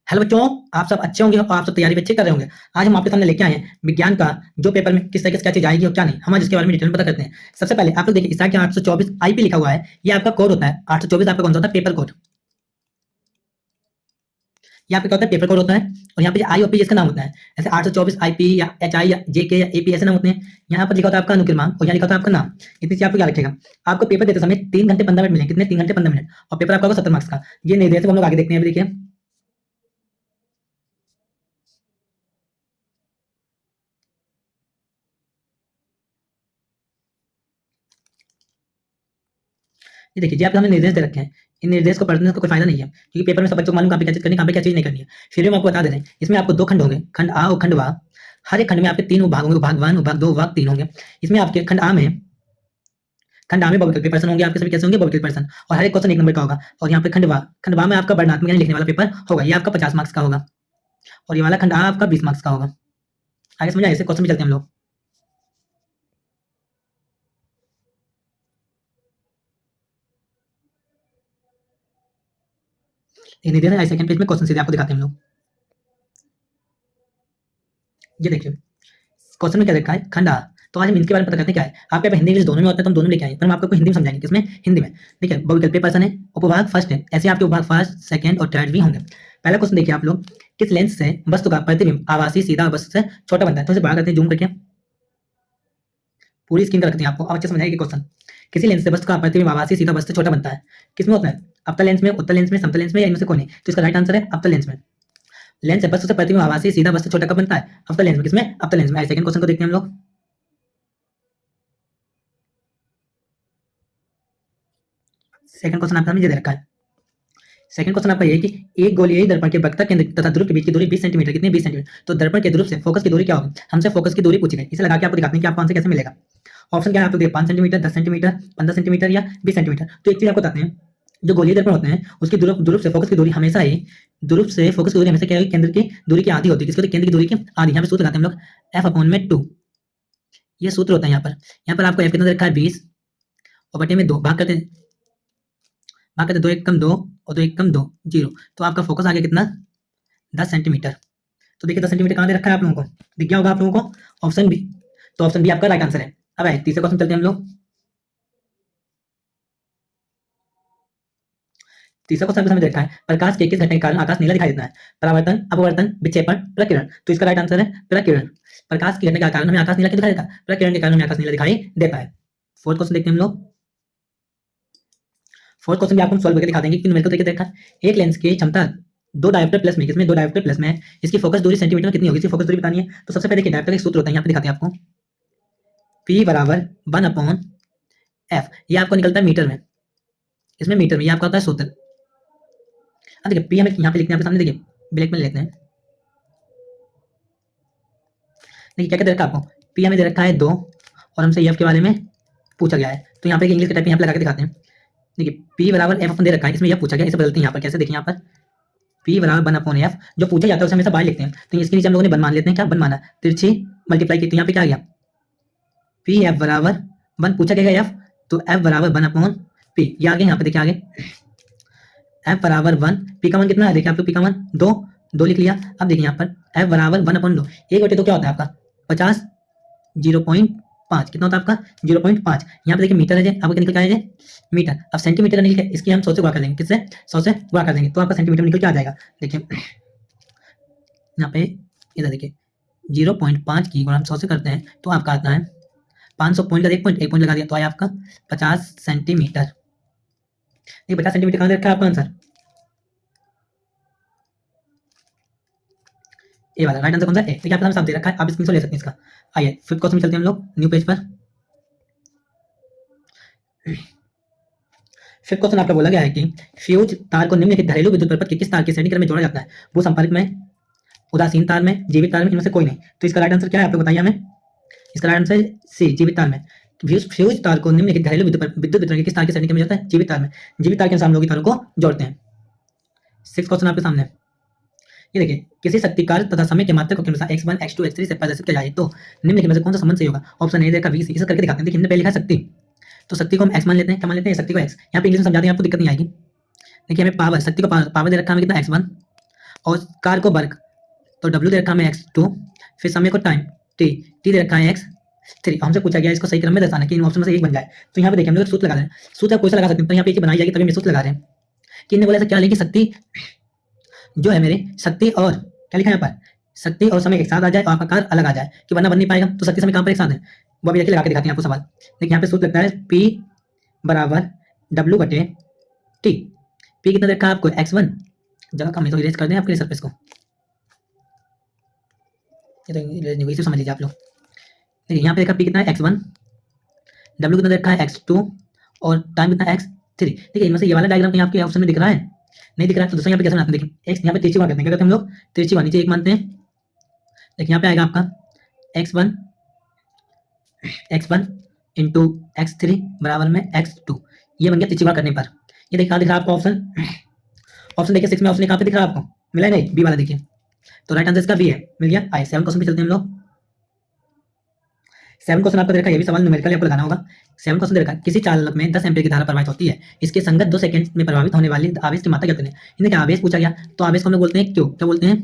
Hello बच्चों, आप सब अच्छे होंगे और आप सब तैयारी भी अच्छे कर रहे होंगे। आज हम आपके सामने लेके आए हैं विज्ञान का जो पेपर में किस तरीके से क्या चीज आएगी और क्या नहीं, हम आज इसके बारे में डिटेल में पता करते हैं। सबसे पहले आप लोग देखिए, इसका क्या 824 आईपी लिखा हुआ है, ये आपका कोड होता है। 824 आपका कौन सा होता है? Paper code. ये आपका क्या होता है? पेपर कोड होता है। और यहाँ पे आई और पी इसका नाम होता है। ऐसे 824 आईपी या एच आई या जेके या एपी ऐसे नाम होते हैं। यहाँ पर लिखा होता है आपका अनुक्रमांक और यहाँ लिखा होता है आपका नाम। इतनी चीज आपको क्या रखेगा? आपको पेपर देते समय 3 घंटे 15 मिनट मिले। कितने? 3 घंटे 15 मिनट। और पेपर आपका होगा 70 मार्क्स का। ये निर्देश हम लोग आगे देखते हैं। अभी देखिए, ये देखिए जी, आपके सामने निर्देश दे रखे हैं। इन निर्देश को पढ़ने का कोई फायदा नहीं है, क्योंकि पेपर में सब बच्चों को मालूम कहाँ पे क्या चीज करनी है, कहाँ पे क्या चीज नहीं करनी है। फिर भी हम आपको बता दे रहे हैं, इसमें आपको 2 खंड होंगे, खंड आ और खंड वा। हर एक खंड में आपके 3 भाग होंगे, भाग 1, भाग 2, भाग 3 होंगे। इसमें आपके खंड आ में बहुविकल्पी प्रश्न होंगे। आपके सभी कैसे होंगे? बहुविकल्पी प्रश्न। और हर एक क्वेश्चन 1 नंबर का होगा। और यहाँ पे खंड वा में आपका वर्णनात्मक यानी लिखने वाला पेपर होगा। ये आपका 50 मार्क्स का होगा। और ये वाला खंड आ आपका 20 मार्क्स का होगा। आगे समझ आए? ऐसे क्वेश्चन में चलते हैं हम लोग। ये निर्देश है, सेकंड पेज में क्वेश्चन सीधे आपको दिखाते हैं हम लोग। ये देखिए, क्वेश्चन में क्या देखा है? खंड आ। तो आज हम इनके बारे में पता करते हैं क्या है। आपके पास हिंदी इंग्लिश दोनों में होता है, तो हम दोनों लेके आए, पर हम आपको हिंदी में समझाएंगे। किसमें? हिंदी में। देखिए, बहुविकल्पीय प्रश्न है, उपभाग फर्स्ट है। ऐसे आपके उपभाग फर्स्ट, सेकंड और थर्ड भी होंगे। पहला क्वेश्चन देखिए आप लोग, किस लेंस से वस्तु का प्रतिबिंब आभासी सीधा वस्तु से छोटा बनता है? तो इसे बड़ा करते हैं, जूम करके पूरी स्क्रीन का रखते हैं आपको। अब अच्छे समझाएंगे क्वेश्चन। किसी लेंस से वस्तु का प्रतिबिंब आभासी सीधा वस्तु से छोटा बनता है। किसमें होता है? अवतल लेंस में, उत्तल लेंस में, समतल लेंस में, या इनमें से कोई नहीं? तो इसका राइट आंसर है अवतल लेंस में। लेंस से वस्तु से प्रतिबिंब आभासी सीधा वस्तु छोटा कब बनता है? अवतल लेंस में। किसमें? अवतल लेंस में। सेकंड क्वेश्चन को देखते हैं हम लोग। सेकंड क्वेश्चन आपका मुझे दे रखा है। सेकंड क्वेश्चन आपका ये है कि एक गोलीय दर्पण के वक्रता केंद्र तथा ध्रुव के बीच की दूरी 20 सेंटीमीटर। कितनी? 20 सेंटीमीटर। तो दर्पण के ध्रुव से फोकस की दूरी क्या होगी? हमसे फोकस की दूरी पूछी गई। इसे लगा के आपको दिखाते हैं कि आपको आंसर कैसे मिलेगा। ऑप्शन क्या है? आपको 5 सेंटीमीटर, 10 सेंटीमीटर, 15 सेंटीमीटर या 20 सेंटीमीटर। तो एक चीज आपको बताते हैं, जो गोलीय दर्पण होते हैं उसकी ध्रुव से फोकस की दूरी हमेशा ही ध्रुव से फोकस की दूरी हमेशा क्या होगी? केंद्र की दूरी की आधी होती है। किसको? केंद्र की दूरी की आधी। यहाँ पे सूत्र लगाते हैं हम लोग, f/2। ये सूत्र होता है। यहाँ पर आपको f कितना दे रखा है? 20 और बटे में 2 भाग करते 2 एक कम 2 और 2 एक कम 2, 0। तो आपका फोकस आ गया कितना? 10 सेंटीमीटर। तो देखिए 10 सेंटीमीटर कहाँ दे रखा है आप लोगों को? दिख गया होगा आप लोगों को, ऑप्शन बी। तो ऑप्शन बी आपका राइट आंसर है। अब आए तीसरे क्वेश्चन चलते हैं हम लोग। तीसरा क्वेश्चन आपके सामने देखा है, प्रकाश के किस घटना के कारण आकाश नीला दिखाई देता है? परावर्तन, अपवर्तन, विक्षेपण, प्रकीर्णन। तो इसका राइट आंसर है प्रकीर्णन। प्रकाश की घटना के कारण हमें आकाश नीला क्यों दिखाई देता है? प्रकीर्णन के कारण हमें आकाश नीला दिखाई देता है। फोर्थ क्वेश्चन देखते हैं हम लोग। फोर्थ क्वेश्चन भी आपको हम सॉल्व करके दिखा देंगे कि न्यूमेरिकल तरीके देखा है। एक लेंस की क्षमता 2 डायोप्टर प्लस में, किसमें? 2 डायोप्टर प्लस में है। इसकी फोकस दूरी सेंटीमीटर में कितनी होगी? इसकी फोकस दूरी बतानी है। तो सबसे पहले देखिए, डायोप्टर का एक सूत्र होता है, यहाँ पे दिखाते हैं आपको। P बराबर 1/f। ये आपको निकलता है मीटर में। इसमें मीटर में ये आपका होता है सूत्र। अब देखिए, P हमें यहाँ पे लिखते हैं आपके सामने। देखिए ब्लैक में लेते हैं। देखिए क्या क्या दे रखा है आपको? P हमें दे रखा है 2 और हमसे F के बारे में पूछा गया है। तो यहाँ पे इंग्लिश का टाइप यहाँ पे लगा के दिखाते हैं। देखिए P बराबर F अपन दे रखा है, इसमें यह पूछा गया। इसे बदलते हैं यहाँ पर। कैसे? देखिए यहाँ पर P बराबर 1/f। जो पूछा जाता है उसे हमेशा बाहर लिखते हैं। तो इसके नीचे हम लोगों ने 1 मान लेते हैं। क्या 1 माना? तिरछी मल्टीप्लाई की। तो यहाँ पे क्या आ गया? Pf बराबर 1 पूछा गया F, तो F बराबर 1/p। ये आगे यहाँ पे देखिए आगे F बराबर 1। P का मान कितना है? देखिए आप लोग, P का मान 2 लिख लिया। अब देखिए यहाँ पर F बराबर 1/2। 1/2 क्या होता है आपका? 50, 0.5 कितना होता है आपका? 0.5। यहाँ पे देखिए मीटर है जे, आपको निकल के आया जे मीटर। अब सेंटीमीटर निकल के इसकी हम 100 से गुणा कर देंगे। किससे? 100 से गुणा कर देंगे, तो आपका सेंटीमीटर निकल के आ जाएगा। देखिए यहाँ पे इधर देखिए 0.5 की गुणा हम 100 से करते हैं तो आपका आता है 500 पॉइंट का 1 पॉइंट लगा दिया तो आया आपका 50 सेंटीमीटर। ये 50 सेंटीमीटर कहाँ दे रखा है आपका आंसर? ए वाला राइट आंसर कौन सा? ए। देखिए आपके सामने साफ दे रखा है, आप स्क्रीनशॉट ले सकते हैं इसका। आइए फिफ्थ क्वेश्चन में चलते हैं हम लोग, न्यू पेज पर। फिफ्थ क्वेश्चन आपका बोला गया है कि फ्यूज तार को निम्नलिखित घरेलू विद्युत परिपथ के किस तार के श्रेणी क्रम में जोड़ा जाता है? वो संपर्क में, उदासीन तार में, जीवित तार में, इनमें से कोई नहीं। तो इसका राइट आंसर क्या है आप लोग बताइए हमें? इसका राइट आंसर सी, जीवित तार में। फ्यूज तार को निम्नलिखित घरेलू विद्युत वितरण के किस तार के श्रेणी क्रम में जोड़ता है? जीवित तार में। जीवित तार के अनुसार हम लोग तारों को जोड़ते हैं। सिक्स क्वेश्चन आपके सामने। ये देखिए, किसी शक्ति कार्य तथा समय के मात्रक के अनुसार x1, x2, x3 से प्रदर्शित किया जाए तो निम्नलिखित में से कौन सा संबंध सही होगा? ऑप्शन ए देखा VC। इसे करके दिखाते हैं। देखिए हमने पहले लिखा शक्ति, तो शक्ति को हम x मान लेते हैं। क्या मान लेते हैं? शक्ति को x। यहाँ पे इंग्लिश में समझा दें, आपको दिक्कत नहीं आएगी। देखिए हमें पावर, शक्ति को पावर दे रखा है हमें कितना? x1। और कार को वर्क, तो W दे रखा है हमें x2, फिर समय को टाइम t दे रखा है x3। हमसे पूछा गया इसको सही क्रम में दर्शाना कि इन ऑप्शन में से एक बन जाए। तो यहाँ पे देखिए हम लोग सूत्र लगा रहे हैं, सूत्र आप कोई सा लगा सकते हैं, तो यहाँ पे एक बनाई जाएगी तभी हम सूत्र लगा रहे हैं कि इन्हें बोला ऐसा क्या लेकिन शक्ति जो है मेरे, शक्ति और क्या लिखा है यहाँ पर, शक्ति और समय एक साथ आ जाए और आपका कार अलग आ जाए, कि वरना बन नहीं पाएगा। तो शक्ति समय कहाँ पर एक साथ है, वो अभी देखिए लगा के दिखाते हैं आपको सवाल। देखिए यहाँ पे सूत्र लगता है P बराबर W बटे T। P कितना देखा आपको x1, जगह कम है तो इरेज कर दें आपके सरफेस को, ये तो इरेज नहीं हुई, इसे समझ लीजिए आप लोग। देखिए यहाँ पे देखा P कितना है x1, W कितना देखा है x2 और टाइम कितना है x3। देखिए इनमें से ये वाला डायग्राम कहीं आपके ऑप्शन में दिख रहा है, नहीं दिख रहा है तो दूसरा यहाँ पे कैसे बनाते हैं, देखिए x यहाँ पे तिरछी बार करते हैं, क्या करते हैं हम लोग, तिरछी बार नीचे एक मानते हैं। देखिए यहाँ पे आएगा आपका x1 इंटू x3 बराबर में x2, ये बन गया तिरछी बार करने पर। ये देखिए दिख रहा है आपको ऑप्शन, ऑप्शन देखिए 6 में ऑप्शन कहाँ पे दिख रहा है आपको, मिला नहीं, बी वाला देखिए, तो राइट आंसर इसका बी है, मिल गया। आइए 7 क्वेश्चन पे चलते हैं हम लोग। 7 क्वेश्चन आपको देखा, ये भी सवाल न्यूमेरिकल आपको लगाना होगा। 7 क्वेश्चन देखा, किसी चालक में 10 एम्पीयर की धारा प्रवाहित होती है, इसके संगत 2 सेकंड में प्रभावित होने वाली आवेश की मात्रा कहते हैं। इन्हें क्या आवेश पूछा गया, तो आवेश को हम लोग बोलते हैं क्यू, क्या बोलते हैं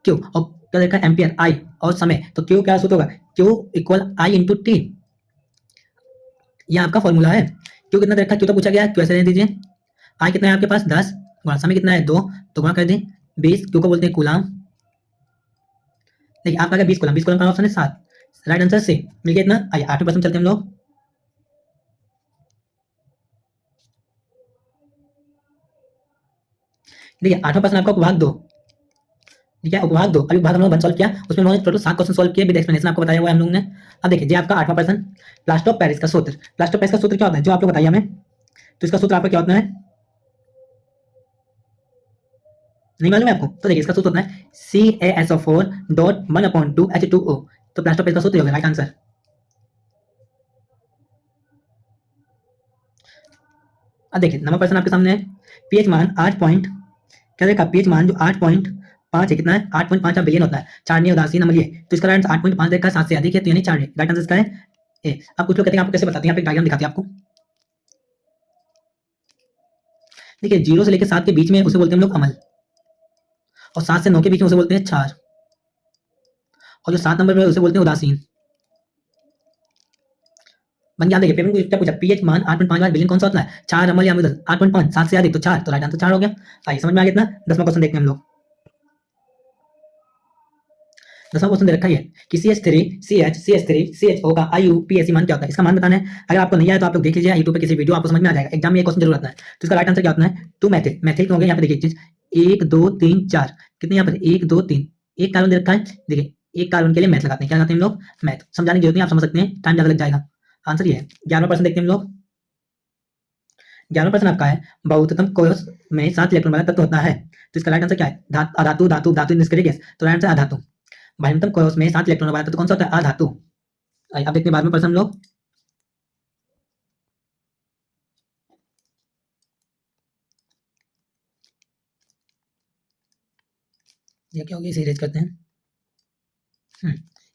क्यू, और क्या देखा एम्पियर आई और समय, तो क्यू क्या सूत्र होगा, क्यू इक्वल आई इंटू टी, ये आपका फॉर्मूला है। क्यू कितना देखा, क्यू तो पूछा गया, क्यू ऐसे रहने दीजिए, आई कितना है आपके पास 10 गुणा समय कितना है 2, तो गुणा कर दें 20, क्यू को बोलते हैं कूलाम। देखिए आपका 20 कूलाम, 20 कूलाम का ऑप्शन है 7, राइट आंसर से मिल गया इतना। आइए 8वें प्रश्न चलते हैं हम लोग। देखिए 8वां प्रश्न आपका उपभाग 2, ठीक है उपभाग 2, अभी उपभाग हम लोग सॉल्व किया, उसमें उन्होंने टोटल 7 क्वेश्चन सॉल्व किए, विद एक्सप्लेनेशन आपको बताया हुआ है हम लोगों ने। अब देखिए जी आपका 8वां प्रश्न, प्लास्टर ऑफ पेरिस का सूत्र, प्लास्टर ऑफ पेरिस का सूत्र क्या होता है जो आप लोग बताइए हमें, तो इसका सूत्र आपका क्या होता है, नहीं मालूम है आपको, तो देखिए इसका सूत्र होता है CaSO4.1/2H2O, तो प्लास्टर ऑफ पेरिस का सूत्र होगा राइट आंसर। अब देखिए 9वां प्रश्न आपके सामने है, पीएच मान 8 पॉइंट, क्या देखा पीएच मान जो 8.5 है, कितना है 8.5 बिलियन होता है, चारणीय उदासीन अम्लीय, तो इसका राइट 8.5 देखा 7 से अधिक है, तो यानी चारणीय, राइट आंसर इसका है ए। अब कुछ लोग कहते हैं आपको कैसे बताते हैं, यहाँ पे डायग्राम दिखाते हैं आपको। देखिए 0 से लेकर 7 के बीच में उसे बोलते हैं हम लोग अम्ल, और 7 से 9 के बीच में उसे बोलते हैं क्षार, और जो 7 नंबर पे उसे बोलते हैं उदासीन। बन गया। देखिए पेपर में क्या पूछा, पीएच मान 8.5 बिलियन कौन सा होता है, 4 अम्ल या अम्ल, 8.5 7 से अधिक तो 4, तो राइट आंसर 4 हो गया। आइए समझ में आ गया इतना। 10वां क्वेश्चन देखते हैं हम लोग। 10वां क्वेश्चन दे रखा है कि CH3CH CH3CHO का IUPAC मान क्या होता है, इसका मान बताना है। अगर आपको नहीं आया तो आप लोग देख लीजिए यूट्यूब पे किसी वीडियो, आपको समझ में आ जाएगा, एग्जाम में ये क्वेश्चन जरूर आता है। तो इसका राइट आंसर क्या होता है, 2 मैथिल, मैथिल क्यों हो गया, यहाँ पे देखिए चीज 1 2 3 4, कितने यहाँ पर 1 2 3, एक कार्बन दे रखा है, देखिए एक कार्बन के लिए मैथ लगाते हैं, क्या लगाते हैं हम लोग, मैथ, समझाने की जरूरत नहीं, आप समझ सकते हैं, टाइम ज्यादा लग जाएगा। आंसर ये है। 11वां प्रश्न देखते हैं हम लोग। 11वां प्रश्न आपका है, बहुतम कोष में 7 इलेक्ट्रॉन वाला तत्व होता है, तो इसका राइट आंसर क्या है, अधातु, धातु, धातु निष्क्रिय गैस, तो राइट आंसर अधातु। भाइमतम कोष में 7 इलेक्ट्रॉन वाला तत्व कौन सा होता है, अधातु। अब देखते हैं बाद में प्रश्न हम लोग। ये क्या होगी, इसे इरेज करते हैं।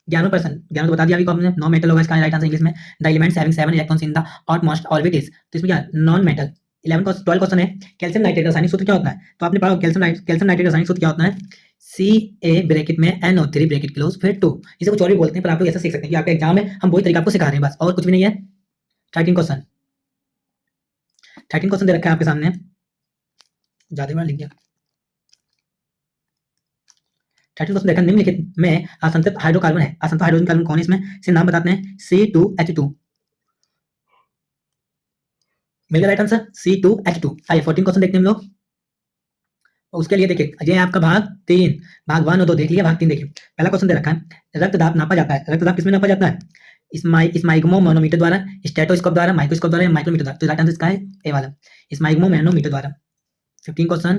11वां प्रश्न, 11 तो बता दिया अभी को हमने, नो मेटल होगा इसका राइट आंसर इंग्लिश में, the elements having 7 electrons in the outmost orbit, तो इसमें क्या नॉन मेटल। 12 क्वेश्चन है, कैल्शियम नाइट्रेट का रासायनिक सूत्र क्या होता है, तो आपने पढ़ा कैल्शियम नाइट्रेट का रासायनिक सूत्र क्या होता है, Ca ब्रैकेट में NO3 ब्रैकेट क्लोज फिर 2, इसे कुछ और भी बोलते हैं, पर आप लोग ऐसा सीख सकते हैं कि आपका एग्जाम में हम वही तरीका आपको सिखा रहे हैं बस, और कुछ भी नहीं है। 13 क्वेश्चन, 13 क्वेश्चन दे रखा है आपके सामने, ज्यादा बार लिख दिया। 13 क्वेश्चन देखा, निम्नलिखित में असंतृप्त हाइड्रोकार्बन है, असंतृप्त हाइड्रोजन कार्बन कौन है, इसमें से नाम बताते हैं, C2H2, मिल गया राइट आंसर C2H2। आइए 14 क्वेश्चन देखते हैं हम लोग। उसके लिए देखिए ये आपका भाग 3, भाग 1 और 2 देख लिया, भाग 3 देखिए। पहला क्वेश्चन दे रखा है, रक्तदाब नापा जाता है, रक्तदाब किसमें नापा जाता है, स्माइग्मोमैनोमीटर द्वारा, स्टेटोस्कोप द्वारा, माइक्रोस्कोप द्वारा या माइक्रोमीटर द्वारा, तो राइट आंसर इसका है ए वाला, स्माइग्मोमैनोमीटर द्वारा। 15 क्वेश्चन,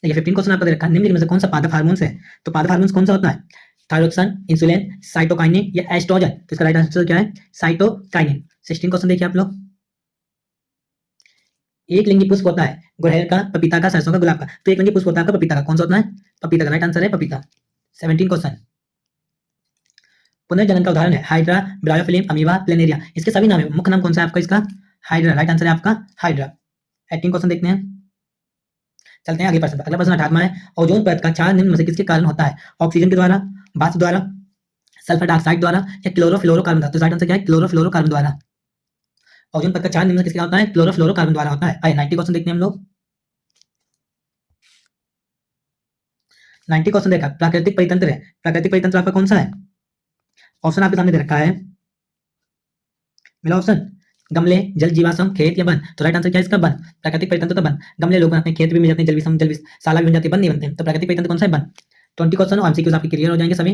देखिए 15 क्वेश्चन आपका दे रखा है, निम्नलिखित में से कौन सा पादप हार्मोन है, तो पादप हार्मोन कौन सा होता है, थायरोक्सिन, इंसुलिन, साइटोकाइनिन या एस्ट्रोजन, तो इसका राइट आंसर क्या है, साइटोकाइनिन। 16 क्वेश्चन देखिए आप लोग। एक लिंगी पुष्प होता है, गुड़हल का, पपीता का, सरसों का, गुलाब का, तो एक लिंगी पुष्प होता है आपका पपीता का, कौन सा होता है, पपीता का, राइट आंसर है पपीता। 17 क्वेश्चन, पुनर्जनन का उदाहरण है हाइड्रा, ब्रायोफिल्म, अमीबा, प्लेनेरिया। इसके सभी नाम है। मुख्य नाम कौन सा है आपका इसका? हाइड्रा। राइट आंसर है आपका हाइड्रा। 18 क्वेश्चन देखते हैं। चलते हैं आगे प्रश्न। अगला प्रश्न 18वां है, ओजोन परत का क्षार निम्न में से किसके कारण होता है? ऑक्सीजन के द्वारा, वाष्प द्वारा, सल्फर डाइऑक्साइड द्वारा या क्लोरोफ्लोरोकार्बन द्वारा? तो राइट आंसर क्या है? क्लोरोफ्लोरोकार्बन द्वारा। ओजोन परत का क्षार निम्न में से किसका होता है? क्लोरोफ्लोरोकार्बन द्वारा होता है। आइए 90 क्वेश्चन देखते हैं हम लोग। 90 क्वेश्चन देखा, प्राकृतिक परितंत्र है। प्राकृतिक परितंत्र आपका कौन सा है? ऑप्शन आपके सामने दे रखा है, मिला ऑप्शन। गमले, जल जीवाश्म, खेत या वन? तो राइट आंसर क्या है इसका? वन। प्राकृतिक परितंत्र तो वन। गमले लोग बनाते हैं, खेत भी मिल जाते हैं, जल जल साला भी बन जाती है, वन नहीं बनते। तो प्राकृतिक परितंत्र कौन सा है? वन। 20 क्वेश्चन और एमसीक्यूज आपके क्लियर हो जाएंगे सभी।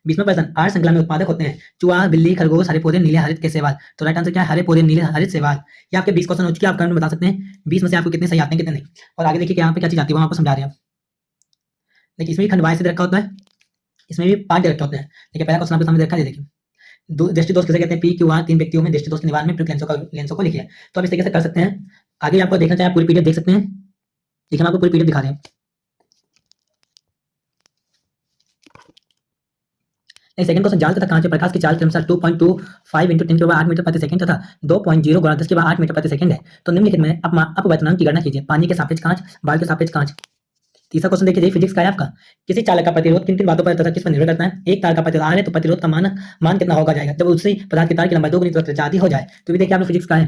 20वां प्रश्न, आहार श्रृंखला में उत्पादक होते हैं चूहा, बिल्ली, खरगोश, हरे पौधे, नीले हरित के शैवाल? तो राइट आंसर क्या है? हरे पौधे, नीले हरित शैवाल। ये आपके 20 क्वेश्चन हो चुके हैं। आप कमेंट में बता सकते हैं 20 में से आपको कितने सही आते हैं, कितने नहीं। और आगे देखिए यहाँ पे क्या चीज आती है, वो आपको समझा रहे हैं। देखिए इसमें भी खंड वाई से रखा होता है, इसमें भी 5 रखे होते हैं। देखिए पहला क्वेश्चन आपके सामने रखा है, देखिए दृष्टि दोष किसे कहते हैं? पी क्यू आर 3 व्यक्तियों में दृष्टि दोष के निवारण में प्रयुक्त लेंसों को लिखिए। तो आप इस तरीके से कर सकते हैं। आगे आपको देखना चाहिए, पूरी पीडीएफ देख सकते हैं। देखिए हम आपको पूरी पीडीएफ दिखा रहे हैं। सेकंड क्वेश्चन, जाल तथा कांच में प्रकाश की चाल क्रमशः 2.25 × 10⁸ मीटर प्रति सेकंड तथा 2.0 × 10⁸ मीटर प्रति सेकंड है। तो निम्नलिखित में अपवर्तनांक की गणना कीजिए। पानी के सापेक्ष कांच, बाल के सापेक्ष कांच। तीसरा क्वेश्चन देखिए, फिजिक्स का है आपका। किसी चालक का प्रतिरोध किन किन बातों पर तथा किस पर निर्भर करता है? एक तार का प्रतिरोध R है तो प्रतिरोध का मान कितना होगा जाएगा जब उसी पदार्थ की तार की लंबाई 2 गुनी आधी हो जाए? तो भी देखिए आपने फिजिक्स का है।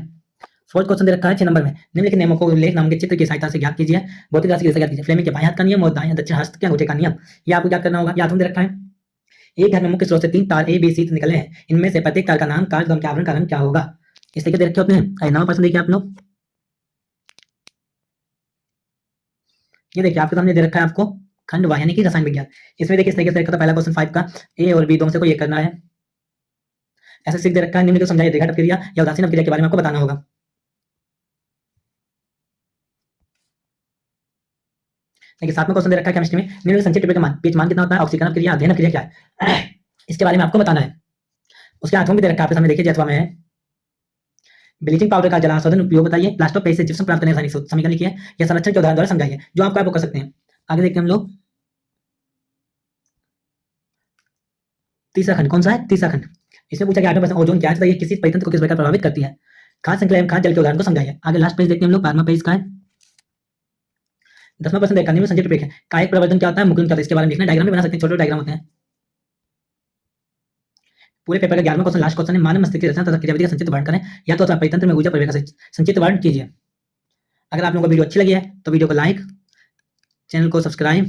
फोर्थ क्वेश्चन दे रखा है 6 नंबर में, निम्नलिखित नियमों को उल्लेख नाम के चित्र की सहायता से ज्ञात कीजिए। भौतिक राशि की ज्ञात कीजिए। फ्लेमिंग के बाएं हाथ का नियम और दाएं दक्षिण हस्त के अंगूठे का नियम। ये आपको क्या करना होगा? ये आपको दे रखा है। एक घर में मुख्य स्रोत से 3 तार A B C निकले हैं। इनमें से प्रत्येक तार का नाम कांच के आवरण का रंग क्या होगा? इस तरीके से रखे होते हैं। 9वां प्रश्न देखिए आप लोग। ये देखिए आपके सामने दे रखा है आपको खंड वाही यानी कि रसायन विज्ञान। इसमें देखिए इस तरीके से रखा था पहला क्वेश्चन 5 का, ए और बी दोनों से को ये करना है। ऐसे सीख दे रखा है। निम्न को समझाइए, रेखाटक क्रिया या उदासीन क्रिया के बारे में आपको बताना होगा। देखिए 7वां क्वेश्चन दे रखा है केमिस्ट्री में, निम्न संचित टिप्पणी का मान, पीएच मान कितना होता है? ऑक्सीकरण क्रिया, अध्ययन क्रिया क्या है? इसके बारे में आपको बताना है। उसके हाथों में दे रखा है आपके सामने, देखिए जैतवा में है। ब्लीचिंग पाउडर का जलाशोधन उपयोग बताइए। प्लास्टर पेस्ट से जिप्सम प्राप्त करने का रासायनिक समीकरण लिखिए या संरक्षण के उदाहरण द्वारा समझाइए। जो आपको आप कर सकते हैं। आगे देखते हैं हम लोग। तीसरा खंड कौन सा है? तीसरा खंड। इसमें पूछा गया 8वां प्रश्न, ओजोन गैस ये किसी परितंत्र को किस प्रकार प्रभावित करती है? खाद्य श्रृंखला एवं खाद्य जल के उदाहरण को समझाइए। आगे लास्ट पेज देखते हैं हम लोग, 12वां पेज का है। 10वां प्रश्न देखा, निम्न संचित टिप्पणी है। कायिक प्रवर्धन क्या होता है? मुकुलन क्या होता है? इसके बारे में लिखना। डायग्राम भी बना सकते हैं, छोटे डायग्राम होते हैं। पूरे पेपर का 11वां क्वेश्चन लास्ट क्वेश्चन है, मानव मस्तिष्क की रचना तथा क्रियाविधि का संचित वर्णन करें या तो परितंत्र में ऊर्जा परिवेश का संचित वर्णन कीजिए। अगर आप लोगों को वीडियो अच्छी लगी है तो वीडियो को लाइक, चैनल को सब्सक्राइब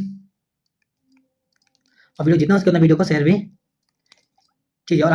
और वीडियो जितना हो सके उतना वीडियो को शेयर भी कीजिए। और